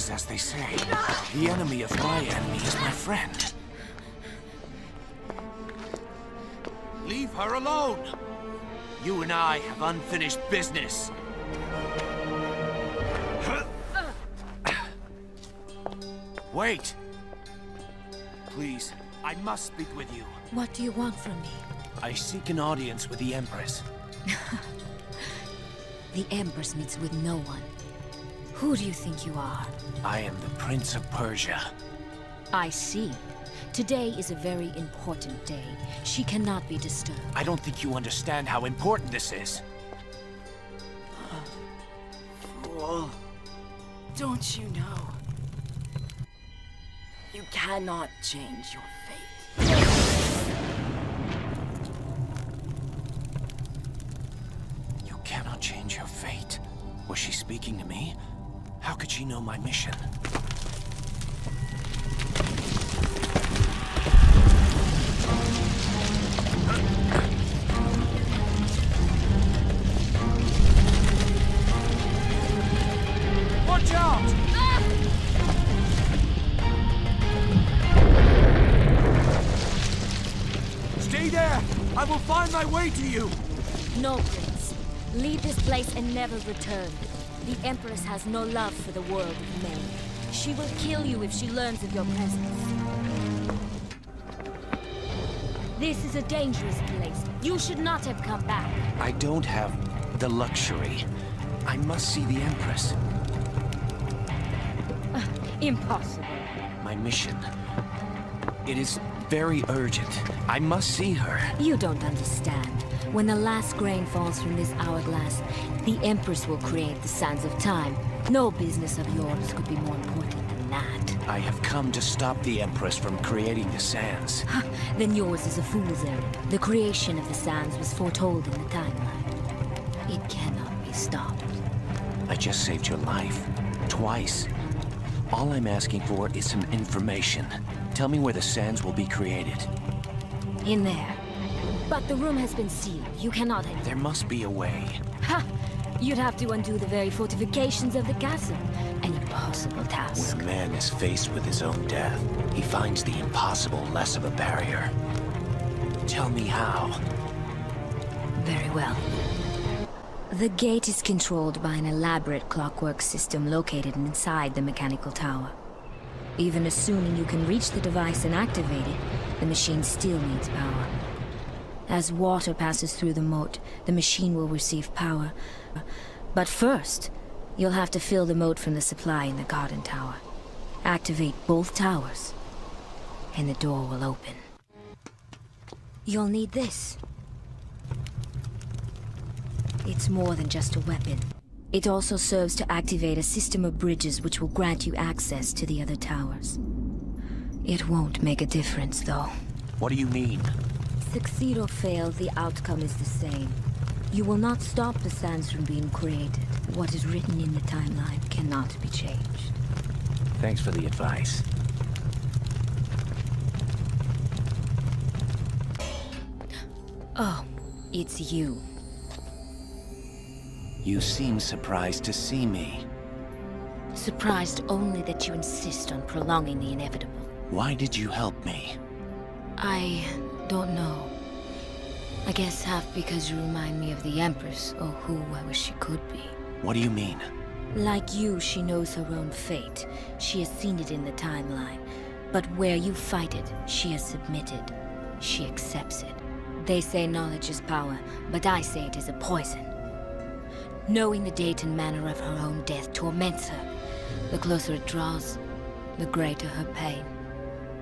is as they say. The enemy of my enemy is my friend. Leave her alone! You and I have unfinished business. Wait! Please, I must speak with you. What do you want from me? I seek an audience with the Empress. The Empress meets with no one. Who do you think you are? I am the Prince of Persia. I see. Today is a very important day. She cannot be disturbed. I don't think you understand how important this is. Fool. Don't you know? You cannot change your fate. You cannot change your fate. Was she speaking to me? How could she know my mission? Watch out! Stay there! I will find my way to you! No, Prince. Leave this place and never return. The Empress has no love for the world of men. She will kill you if she learns of your presence. This is a dangerous place. You should not have come back. I don't have the luxury. I must see the Empress. Impossible. My mission. It is very urgent. I must see her. You don't understand. When the last grain falls from this hourglass, the Empress will create the sands of time. No business of yours could be more important than that. I have come to stop the Empress from creating the sands. Then yours is a fool's errand. The creation of the sands was foretold in the timeline. It cannot be stopped. I just saved your life. Twice. All I'm asking for is some information. Tell me where the sands will be created. In there. But the room has been sealed. You cannot enter. There must be a way. Ha! You'd have to undo the very fortifications of the castle. An impossible task. When a man is faced with his own death, he finds the impossible less of a barrier. Tell me how. Very well. The gate is controlled by an elaborate clockwork system located inside the mechanical tower. Even assuming you can reach the device and activate it, the machine still needs power. As water passes through the moat, the machine will receive power. But first, you'll have to fill the moat from the supply in the garden tower. Activate both towers, and the door will open. You'll need this. It's more than just a weapon. It also serves to activate a system of bridges which will grant you access to the other towers. It won't make a difference, though. What do you mean? Succeed or fail, the outcome is the same. You will not stop the sands from being created. What is written in the timeline cannot be changed. Thanks for the advice. Oh, it's you. You seem surprised to see me. Surprised only that you insist on prolonging the inevitable. Why did you help me? I don't know. I guess half because you remind me of the Empress, or who I wish she could be. What do you mean? Like you, she knows her own fate. She has seen it in the timeline. But where you fight it, she has submitted. She accepts it. They say knowledge is power, but I say it is a poison. Knowing the date and manner of her own death torments her. The closer it draws, the greater her pain.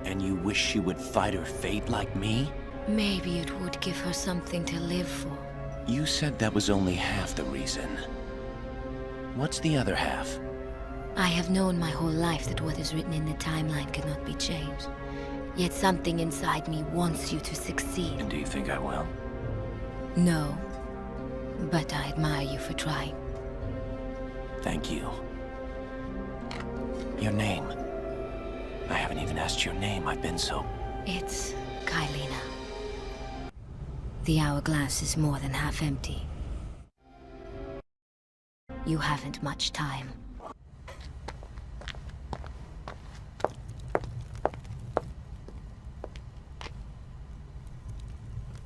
And you wish she would fight her fate like me? Maybe it would give her something to live for. You said that was only half the reason. What's the other half? I have known my whole life that what is written in the timeline cannot be changed. Yet something inside me wants you to succeed. And do you think I will? No. But I admire you for trying. Thank you. Your name. I haven't even asked your name. I've been so... It's Kylina. The hourglass is more than half empty. You haven't much time.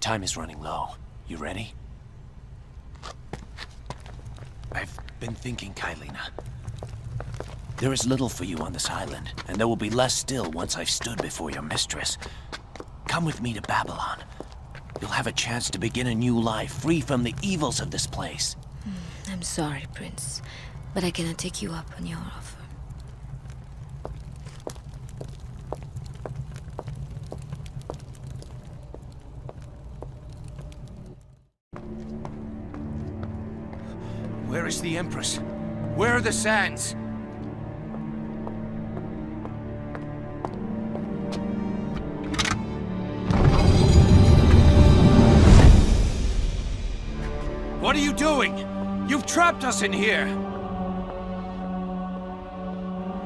Time is running low. You ready? I've been thinking, Kylina. There is little for you on this island, and there will be less still once I've stood before your mistress. Come with me to Babylon. You'll have a chance to begin a new life, free from the evils of this place. I'm sorry, Prince, but I cannot take you up on your offer. Where is the Empress? Where are the sands? What are you doing? You've trapped us in here!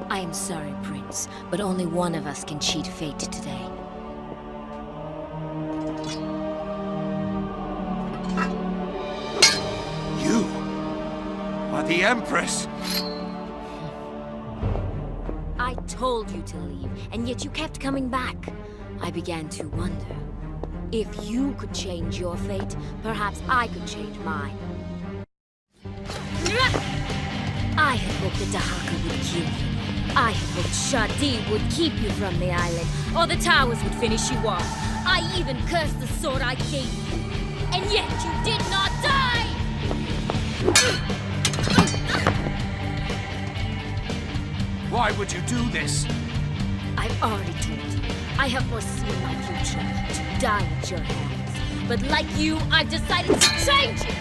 I am sorry, Prince, but only one of us can cheat fate today. You are the Empress! I told you to leave, and yet you kept coming back. I began to wonder. If you could change your fate, perhaps I could change mine. I had hoped that Dahaka would kill you. I had hoped Shadi would keep you from the island, or the towers would finish you off. I even cursed the sword I gave you. And yet you did not die! Why would you do this? I've already told you. I have foreseen my future to die at your hands. But like you, I've decided to change it!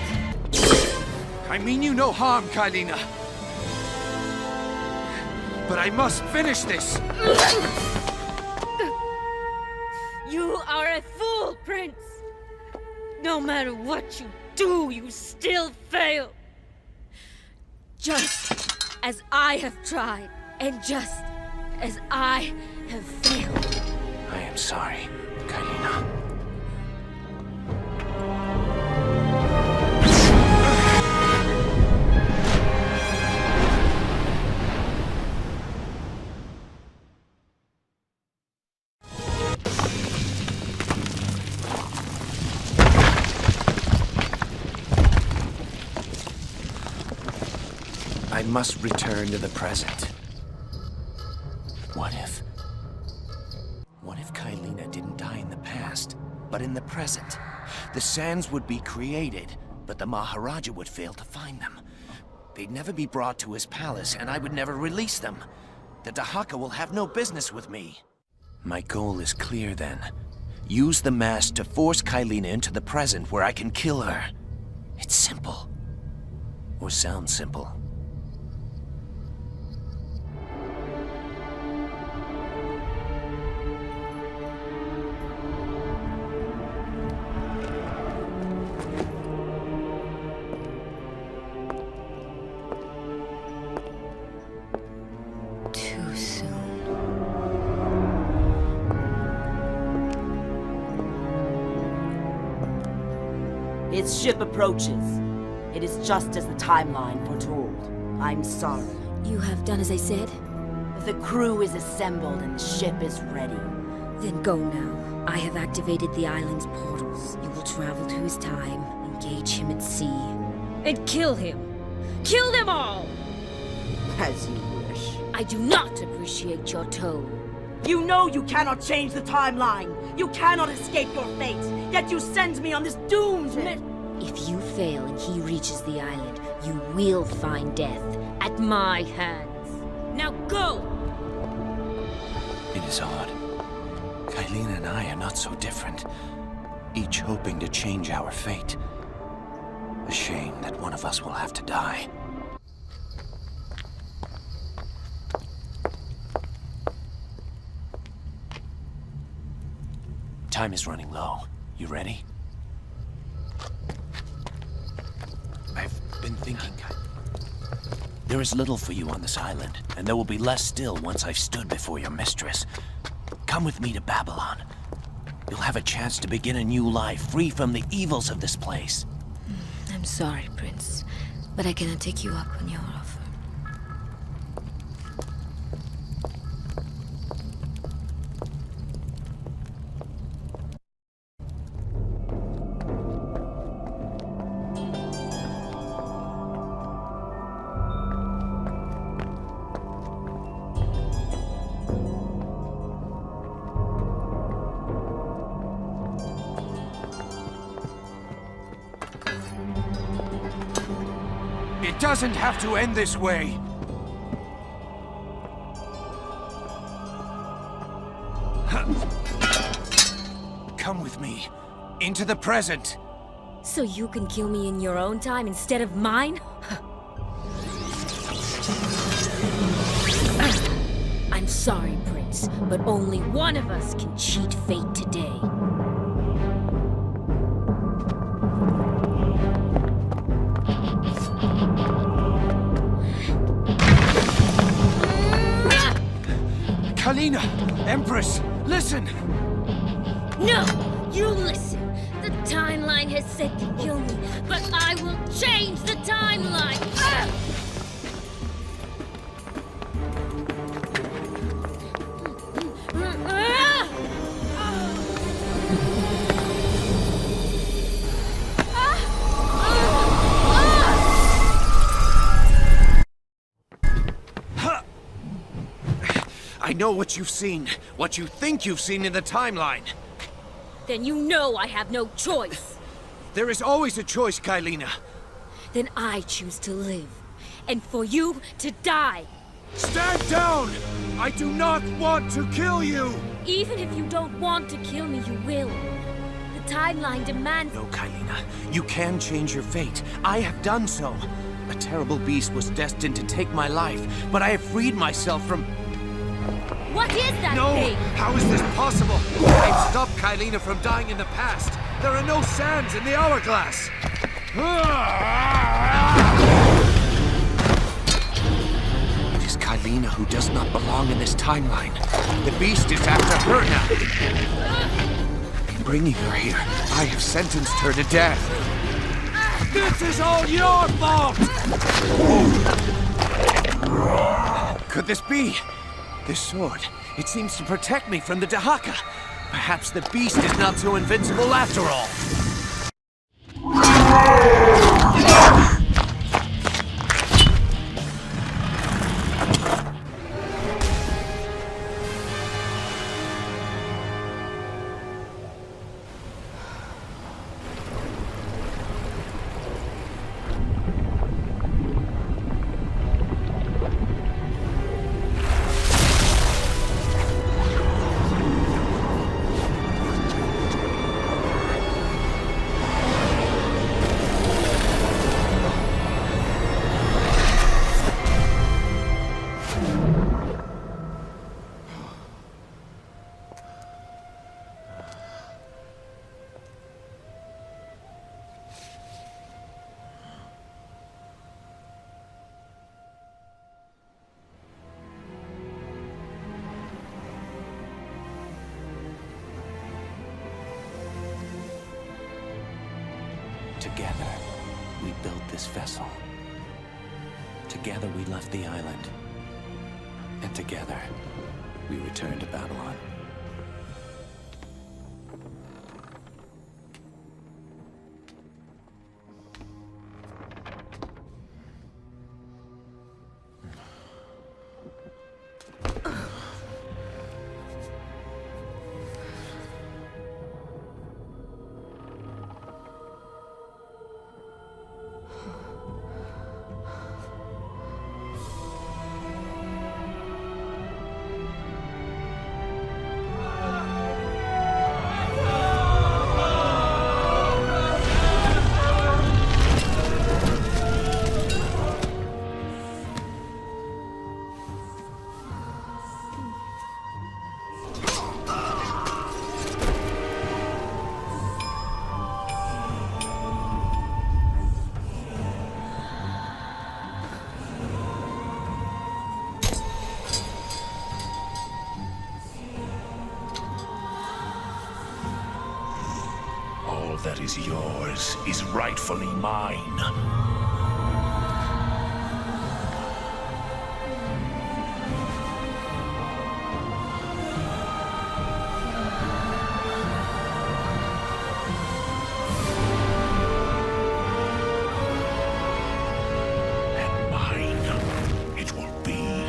I mean you no harm, Kylina. But I must finish this! You are a fool, Prince! No matter what you do, you still fail! Just as I have tried, and just as I have failed. I am sorry, Kylina. I must return to the present. What if Kylina didn't die in the past, but in the present? The sands would be created, but the Maharaja would fail to find them. They'd never be brought to his palace, and I would never release them. The Dahaka will have no business with me. My goal is clear then. Use the mask to force Kylina into the present where I can kill her. It's simple. Or sounds simple. Too soon. Its ship approaches. It is just as the timeline foretold. I'm sorry. You have done as I said? The crew is assembled and the ship is ready. Then go now. I have activated the island's portals. You will travel to his time, engage him at sea, and kill him! Kill them all! As you wish. I do not appreciate your tone. You know you cannot change the timeline. You cannot escape your fate. Yet you send me on this doomed mission. If you fail and he reaches the island, you will find death at my hands. Now go! It is odd. Kylina and I are not so different. Each hoping to change our fate. A shame that one of us will have to die. Time is running low. You ready? I've been thinking. There is little for you on this island, and there will be less still once I've stood before your mistress. Come with me to Babylon. You'll have a chance to begin a new life, free from the evils of this place. I'm sorry, Prince, but I cannot take you up on your offer. It doesn't have to end this way. Come with me. Into the present. So you can kill me in your own time instead of mine? I'm sorry, Prince, but only one of us can cheat fate today. Kalina! Empress! Listen! No! You listen! The timeline has said to kill me, but I will change the timeline! I know what you've seen. What you think you've seen in the timeline. Then you know I have no choice. There is always a choice, Kylina. Then I choose to live, and for you to die. Stand down! I do not want to kill you! Even if you don't want to kill me, you will. The timeline demands... No, Kylina. You can change your fate. I have done so. A terrible beast was destined to take my life, but I have freed myself from... What is that No! thing? How is this possible? I've stopped Kylina from dying in the past. There are no sands in the hourglass. It is Kylina who does not belong in this timeline. The beast is after her now. In bringing her here, I have sentenced her to death. This is all your fault! Could this be? This sword, it seems to protect me from the Dahaka. Perhaps the beast is not so invincible after all. Together, we built this vessel. Together, we left the island. And together, we returned to Babylon. All that is yours is rightfully mine. And mine it will be.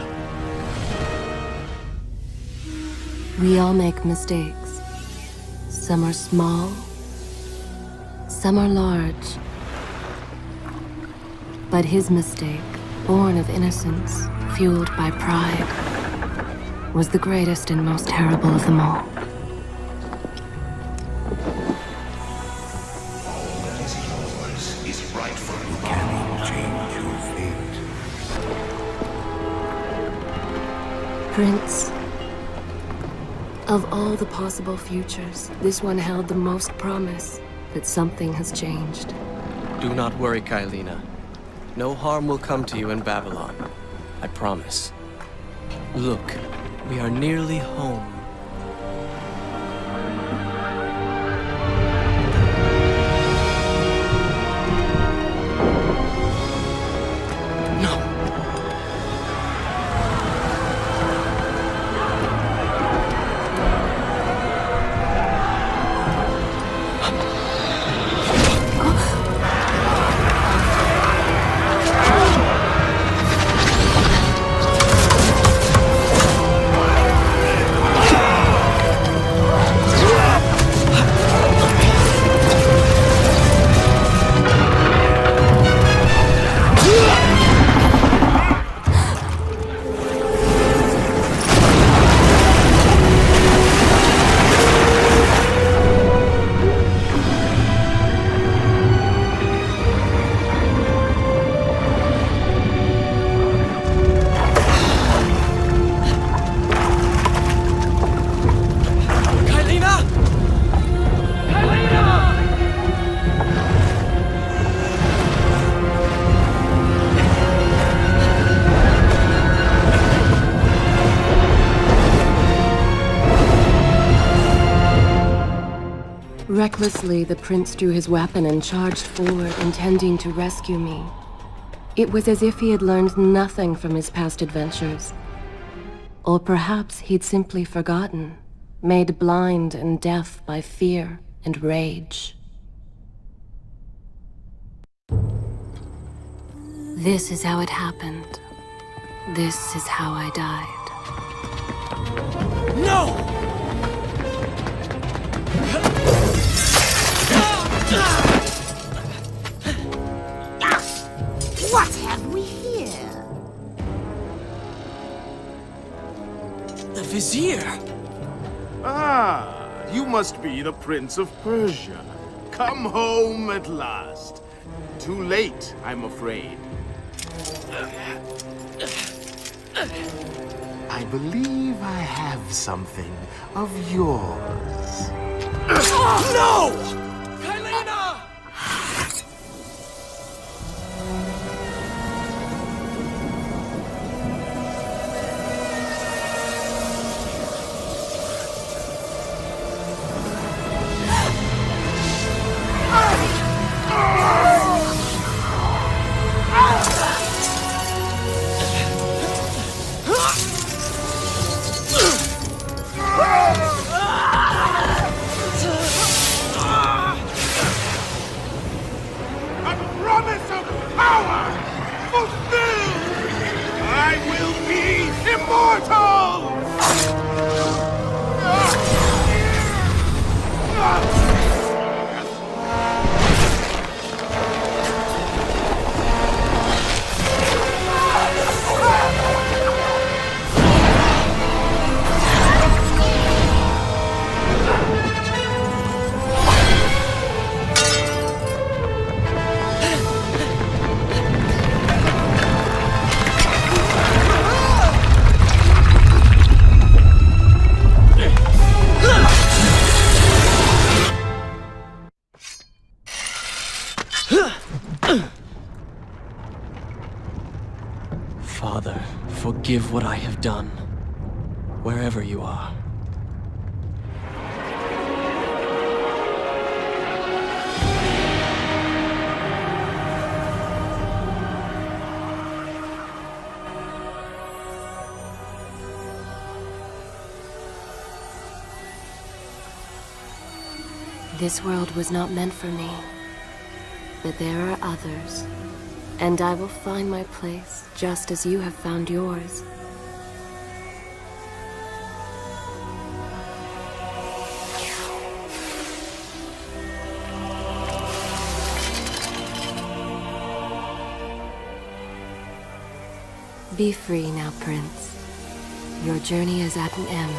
We all make mistakes. Some are small, some are large. But his mistake, born of innocence, fueled by pride, was the greatest and most terrible of them all. Is rightful. You cannot change your fate. Prince, of all the possible futures, this one held the most promise, but something has changed. Do not worry, Kylina. No harm will come to you in Babylon. I promise. Look, we are nearly home. No. Recklessly, the prince drew his weapon and charged forward, intending to rescue me. It was as if he had learned nothing from his past adventures. Or perhaps he'd simply forgotten, made blind and deaf by fear and rage. This is how it happened. This is how I died. No! What have we here? The Vizier! Ah, you must be the Prince of Persia. Come home at last. Too late, I'm afraid. I believe I have something of yours. No! Kylina! A promise of power fulfilled! I will be immortal! Father, forgive what I have done, wherever you are. This world was not meant for me, but there are others, and I will find my place just as you have found yours. Be free now, Prince. Your journey is at an end.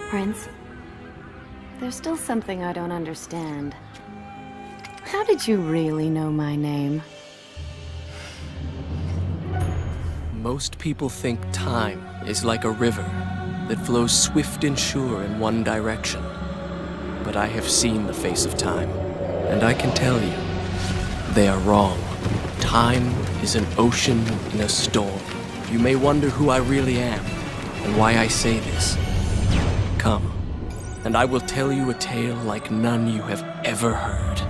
Prince, there's still something I don't understand. How did you really know my name? Most people think time is like a river that flows swift and sure in one direction. But I have seen the face of time, and I can tell you, they are wrong. Time is an ocean in a storm. You may wonder who I really am, and why I say this. Come, and I will tell you a tale like none you have ever heard.